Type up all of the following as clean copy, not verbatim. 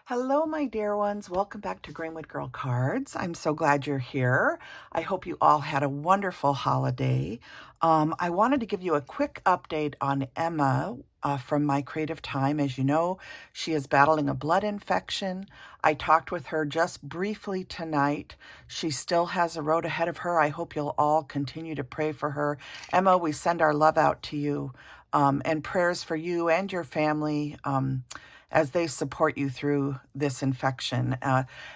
Hello, my dear ones. Welcome back to Greenwood Girl Cards. I'm so glad you're here. I hope you all had a wonderful holiday. I wanted to give you a quick update on Emma from my creative time. As you know, she is battling a blood infection. I talked with her just briefly tonight. She still has a road ahead of her. I hope you'll all continue to pray for her. Emma, we send our love out to you and prayers for you and your family. As they support you through this infection.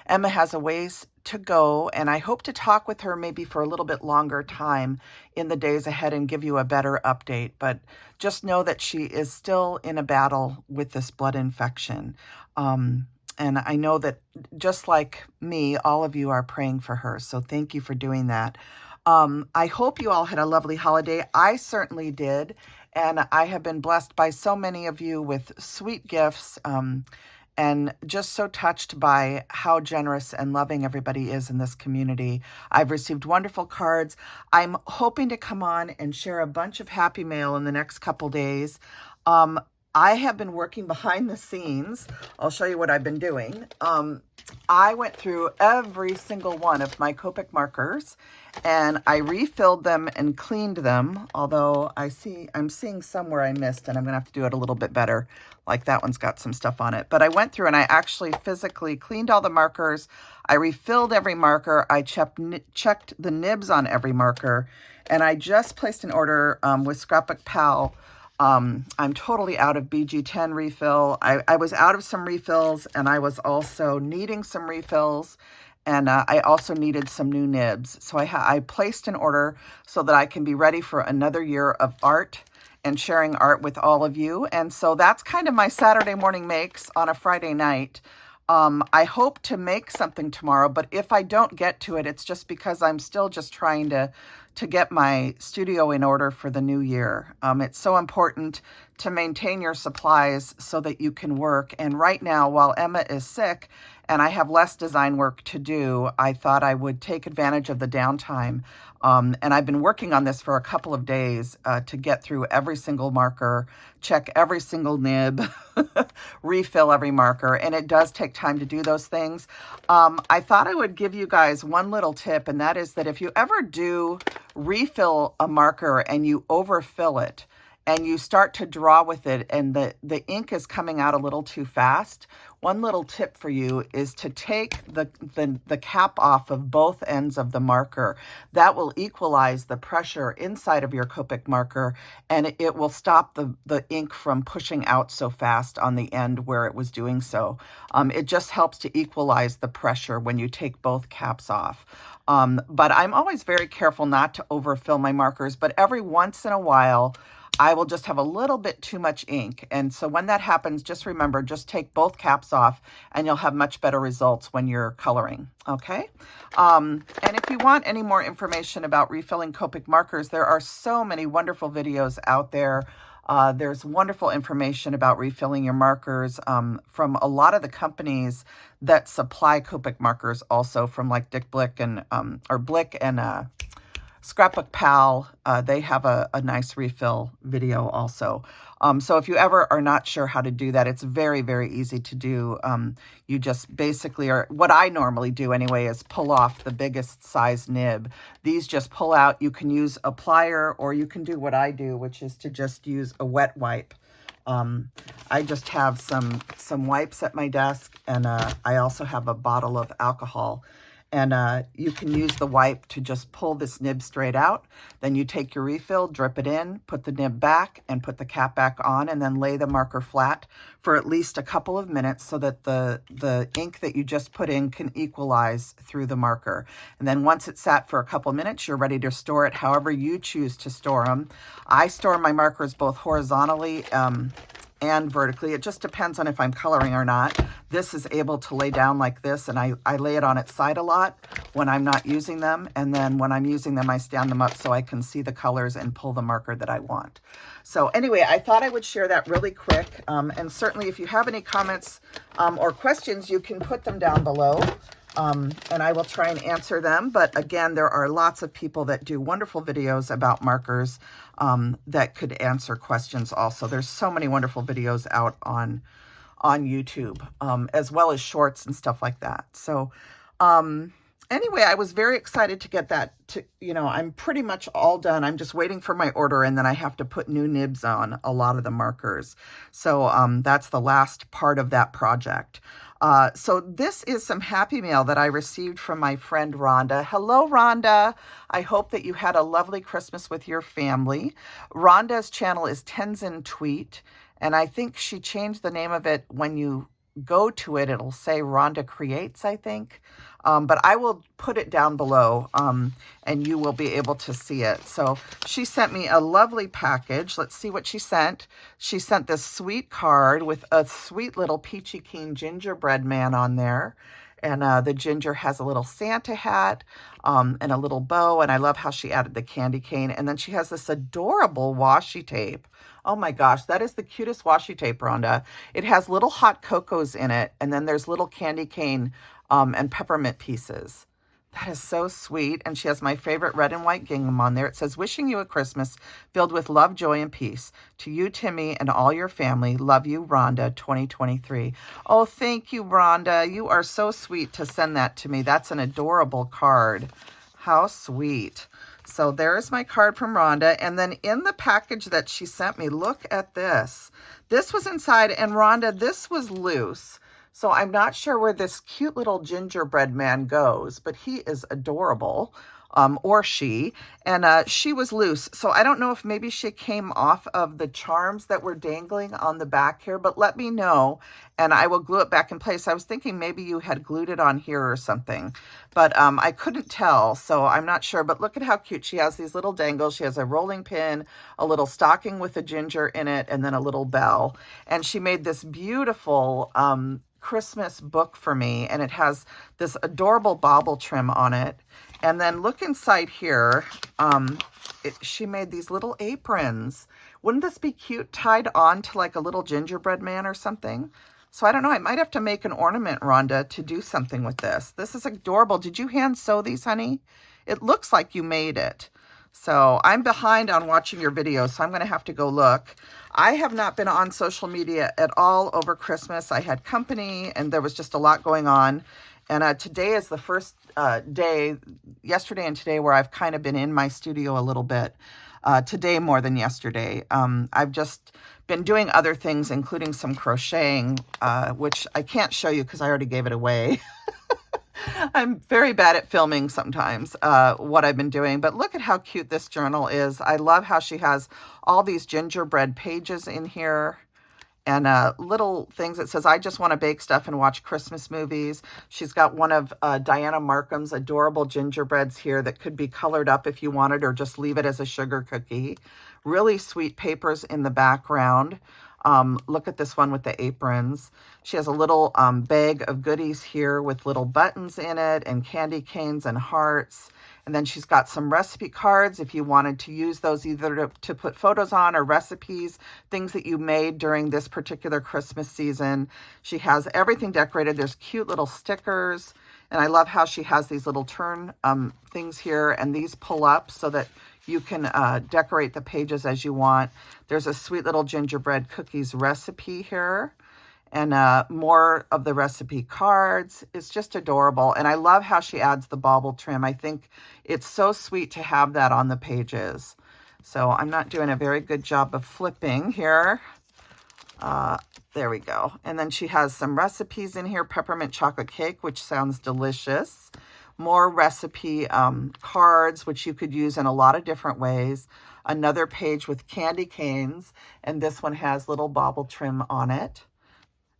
Emma has a ways to go, and I hope to talk with her maybe for a little bit longer time in the days ahead and give you a better update. But just know that she is still in a battle with this blood infection. And I know that just like me, all of you are praying for her. So thank you for doing that. I hope you all had a lovely holiday. I certainly did. And I have been blessed by so many of you with sweet gifts and just so touched by how generous and loving everybody is in this community. I've received wonderful cards. I'm hoping to come on and share a bunch of happy mail in the next couple days. I have been working behind the scenes. I'll show you what I've been doing. I went through every single one of my Copic markers and I refilled them and cleaned them, although I'm seeing some where I missed and I'm going to have to do it a little bit better. Like that one's got some stuff on it. But I went through and I actually physically cleaned all the markers. I refilled every marker. I checked the nibs on every marker. And I just placed an order with Scrapbook Pal. I'm totally out of BG10 refill. I was out of some refills and I was also needing some refills. And I also needed some new nibs. So I placed an order so that I can be ready for another year of art and sharing art with all of you. And so that's kind of my Saturday morning makes on a Friday night. I hope to make something tomorrow, but if I don't get to it, it's just because I'm still just trying to get my studio in order for the new year. It's so important to maintain your supplies so that you can work. And right now, while Emma is sick and I have less design work to do, I thought I would take advantage of the downtime. And I've been working on this for a couple of days to get through every single marker, check every single nib, refill every marker, and it does take time to do those things. I thought I would give you guys one little tip, and that is that if you ever do refill a marker and you overfill it, and you start to draw with it and the ink is coming out a little too fast, one little tip for you is to take the cap off of both ends of the marker. That will equalize the pressure inside of your Copic marker, and it will stop the ink from pushing out so fast on the end where it was doing so. It just helps to equalize the pressure when you take both caps off. But I'm always very careful not to overfill my markers, but every once in a while, I will just have a little bit too much ink. And so when that happens, just remember, just take both caps off and you'll have much better results when you're coloring. Okay. And if you want any more information about refilling Copic markers, there are so many wonderful videos out there. There's wonderful information about refilling your markers from a lot of the companies that supply Copic markers, also from like Dick Blick and or Blick and Scrapbook Pal. They have a nice refill video also. So if you ever are not sure how to do that, it's very, very easy to do. You just basically what I normally do anyway, is pull off the biggest size nib. These just pull out. You can use a plier or you can do what I do, which is to just use a wet wipe. I just have some wipes at my desk, and I also have a bottle of alcohol. And you can use the wipe to just pull this nib straight out. Then you take your refill, drip it in, put the nib back, and put the cap back on, and then lay the marker flat for at least a couple of minutes so that the ink that you just put in can equalize through the marker. And then once it's sat for a couple of minutes, you're ready to store it however you choose to store them. I store my markers both horizontally and vertically. It just depends on if I'm coloring or not. This is able to lay down like this, and I lay it on its side a lot when I'm not using them. And then when I'm using them, I stand them up so I can see the colors and pull the marker that I want. So anyway, I thought I would share that really quick. And certainly if you have any comments or questions, you can put them down below. And I will try and answer them. But again, there are lots of people that do wonderful videos about markers that could answer questions also. There's so many wonderful videos out on on YouTube, as well as shorts and stuff like that. So anyway, I was very excited to get that I'm pretty much all done. I'm just waiting for my order, and then I have to put new nibs on a lot of the markers. So that's the last part of that project. So this is some Happy Mail that I received from my friend Rhonda. Hello, Rhonda. I hope that you had a lovely Christmas with your family. Rhonda's channel is Tenzin Tweet, and I think she changed the name of it. When you go to it, it'll say Rhonda Creates, I think. But I will put it down below, and you will be able to see it. So she sent me a lovely package. Let's see what she sent. She sent this sweet card with a sweet little peachy keen gingerbread man on there. And the ginger has a little Santa hat and a little bow. And I love how she added the candy cane. And then she has this adorable washi tape. Oh my gosh, that is the cutest washi tape, Rhonda. It has little hot cocos in it. And then there's little candy cane and peppermint pieces. That is so sweet. And she has my favorite red and white gingham on there. It says, wishing you a Christmas filled with love, joy, and peace. To you, Timmy, and all your family. Love you, Rhonda, 2023. Oh, thank you, Rhonda. You are so sweet to send that to me. That's an adorable card. How sweet. So there's my card from Rhonda. And then in the package that she sent me, look at this. This was inside, and Rhonda, this was loose. So I'm not sure where this cute little gingerbread man goes, but he is adorable, or she, and she was loose. So I don't know if maybe she came off of the charms that were dangling on the back here, but let me know, and I will glue it back in place. I was thinking maybe you had glued it on here or something, but I couldn't tell, so I'm not sure. But look at how cute. She has these little dangles. She has a rolling pin, a little stocking with a ginger in it, and then a little bell. And she made this beautiful Christmas book for me, and it has this adorable bauble trim on it. And then look inside here. She made these little aprons. Wouldn't this be cute tied on to like a little gingerbread man or something? So I don't know. I might have to make an ornament, Rhonda, to do something with this. This is adorable. Did you hand sew these, honey? It looks like you made it. So I'm behind on watching your videos, so I'm going to have to go look. I have not been on social media at all over Christmas. I had company, and there was just a lot going on. And today is the first day, yesterday and today, where I've kind of been in my studio a little bit. Today more than yesterday. I've just been doing other things, including some crocheting, which I can't show you because I already gave it away. I'm very bad at filming sometimes what I've been doing, but look at how cute this journal is. I love how she has all these gingerbread pages in here and little things. It says, I just want to bake stuff and watch Christmas movies. She's got one of Diana Markham's adorable gingerbreads here that could be colored up if you wanted, or just leave it as a sugar cookie. Really sweet papers in the background. Look at this one with the aprons. She has a little bag of goodies here with little buttons in it and candy canes and hearts. And then she's got some recipe cards if you wanted to use those either to put photos on or recipes, things that you made during this particular Christmas season. She has everything decorated. There's cute little stickers. And I love how she has these little turn things here, and these pull up so that you can decorate the pages as you want. There's a sweet little gingerbread cookies recipe here, and more of the recipe cards. It's just adorable. And I love how she adds the bauble trim. I think it's so sweet to have that on the pages. So I'm not doing a very good job of flipping here. There we go. And then she has some recipes in here. Peppermint chocolate cake, which sounds delicious. More recipe cards, which you could use in a lot of different ways. Another page with candy canes, and this one has little bauble trim on it.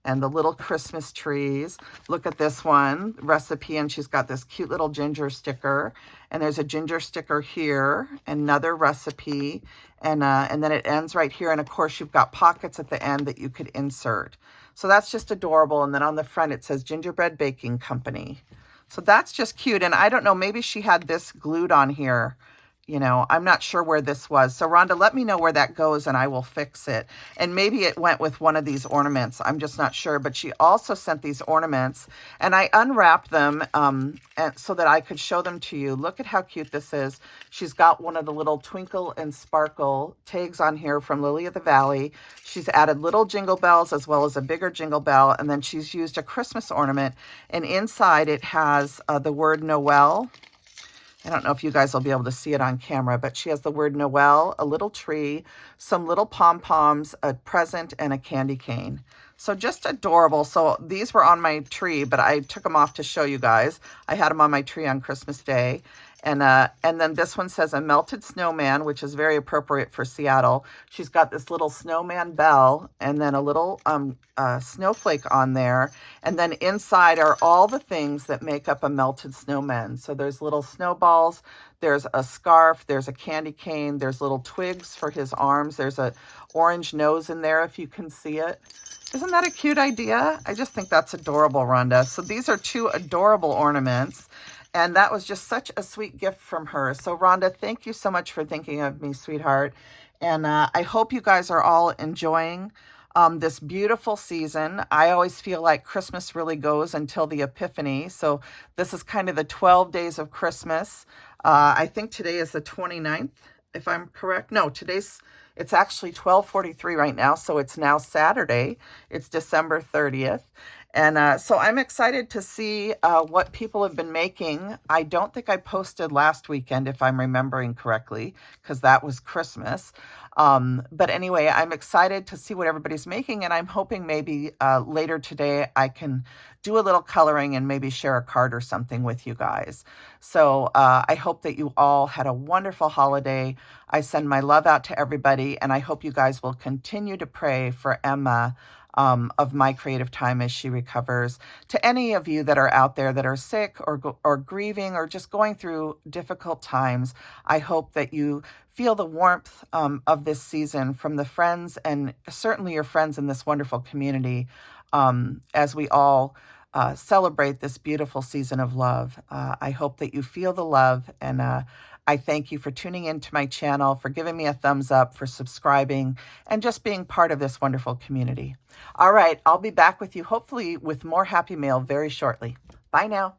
And the little Christmas trees. Look at this one, recipe, and she's got this cute little ginger sticker. And there's a ginger sticker here, another recipe, and then it ends right here. And of course, you've got pockets at the end that you could insert. So that's just adorable. And then on the front, it says Gingerbread Baking Company. So that's just cute. And I don't know, maybe she had this glued on here I'm not sure where this was. So Rhonda, let me know where that goes and I will fix it. And maybe it went with one of these ornaments. I'm just not sure. But she also sent these ornaments and I unwrapped them so that I could show them to you. Look at how cute this is. She's got one of the little twinkle and sparkle tags on here from Lily of the Valley. She's added little jingle bells as well as a bigger jingle bell. And then she's used a Christmas ornament. And inside it has the word Noel. I don't know if you guys will be able to see it on camera, but she has the word Noel, a little tree, some little pom-poms, a present, and a candy cane. So just adorable. So these were on my tree, but I took them off to show you guys. I had them on my tree on Christmas Day. And then this one says a melted snowman, which is very appropriate for Seattle. She's got this little snowman bell and then a little snowflake on there. And then inside are all the things that make up a melted snowman. So there's little snowballs, there's a scarf, there's a candy cane, there's little twigs for his arms. There's a orange nose in there if you can see it. Isn't that a cute idea? I just think that's adorable, Rhonda. So these are two adorable ornaments. And that was just such a sweet gift from her. So Rhonda, thank you so much for thinking of me, sweetheart. And I hope you guys are all enjoying this beautiful season. I always feel like Christmas really goes until the Epiphany. So this is kind of the 12 days of Christmas. I think today is the 29th, if I'm correct. No, it's actually 12:43 right now. So it's now Saturday. It's December 30th. And so I'm excited to see what people have been making. I don't think I posted last weekend, if I'm remembering correctly, because that was Christmas. But anyway, I'm excited to see what everybody's making, and I'm hoping maybe later today I can do a little coloring and maybe share a card or something with you guys. So I hope that you all had a wonderful holiday. I send my love out to everybody, and I hope you guys will continue to pray for Emma of My Creative Time as she recovers. To any of you that are out there that are sick or grieving or just going through difficult times, I hope that you feel the warmth of this season from the friends and certainly your friends in this wonderful community as we all celebrate this beautiful season of love. I hope that you feel the love, and I thank you for tuning into my channel, for giving me a thumbs up, for subscribing, and just being part of this wonderful community. All right, I'll be back with you hopefully with more Happy Mail very shortly. Bye now.